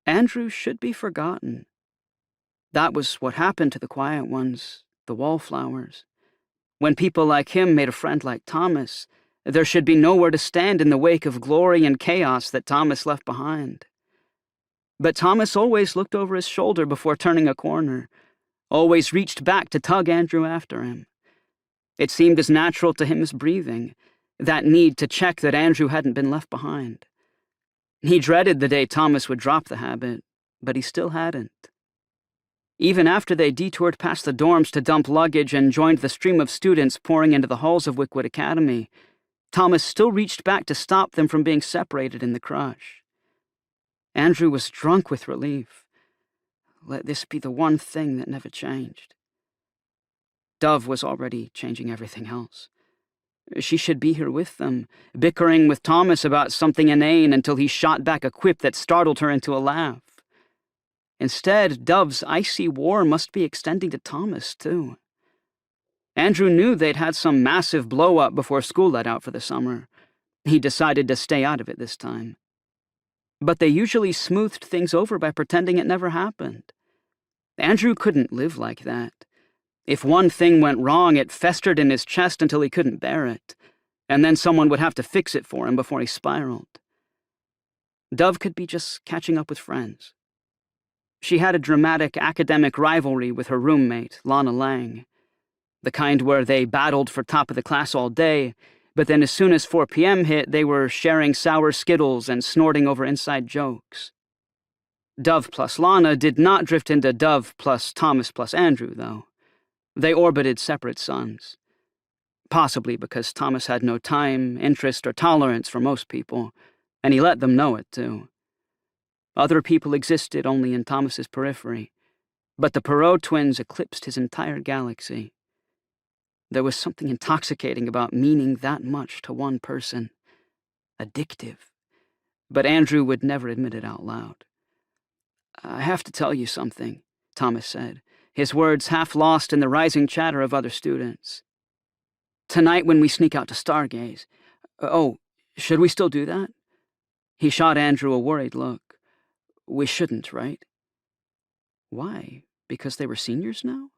Andrew should be forgotten. That was what happened to the quiet ones, the wallflowers. When people like him made a friend like Thomas, there should be nowhere to stand in the wake of glory and chaos that Thomas left behind. But Thomas always looked over his shoulder before turning a corner, always reached back to tug Andrew after him. It seemed as natural to him as breathing, that need to check that Andrew hadn't been left behind. He dreaded the day Thomas would drop the habit, but he still hadn't. Even after they detoured past the dorms to dump luggage and joined the stream of students pouring into the halls of Wickwood Academy, Thomas still reached back to stop them from being separated in the crush. Andrew was drunk with relief. Let this be the one thing that never changed. Dove was already changing everything else. She should be here with them, bickering with Thomas about something inane until he shot back a quip that startled her into a laugh. Instead, Dove's icy war must be extending to Thomas, too. Andrew knew they'd had some massive blow-up before school let out for the summer. He decided to stay out of it this time. But they usually smoothed things over by pretending it never happened. Andrew couldn't live like that. If one thing went wrong, it festered in his chest until he couldn't bear it, and then someone would have to fix it for him before he spiraled. Dove could be just catching up with friends. She had a dramatic academic rivalry with her roommate, Lana Lang, the kind where they battled for top of the class all day, but then as soon as 4 p.m. hit, they were sharing sour Skittles and snorting over inside jokes. Dove plus Lana did not drift into Dove plus Thomas plus Andrew, though. They orbited separate suns. Possibly because Thomas had no time, interest, or tolerance for most people, and he let them know it, too. Other people existed only in Thomas's periphery, but the Perrault twins eclipsed his entire galaxy. There was something intoxicating about meaning that much to one person. Addictive. But Andrew would never admit it out loud. "I have to tell you something," Thomas said, his words half lost in the rising chatter of other students. "Tonight when we sneak out to stargaze... Oh, should we still do that?" He shot Andrew a worried look. "We shouldn't, right?" Why? Because they were seniors now?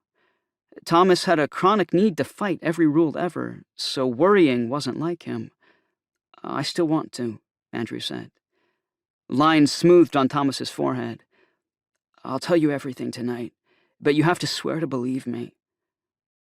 Thomas had a chronic need to fight every rule ever, so worrying wasn't like him. "I still want to," Andrew said. Lines smoothed on Thomas's forehead. "I'll tell you everything tonight, but you have to swear to believe me."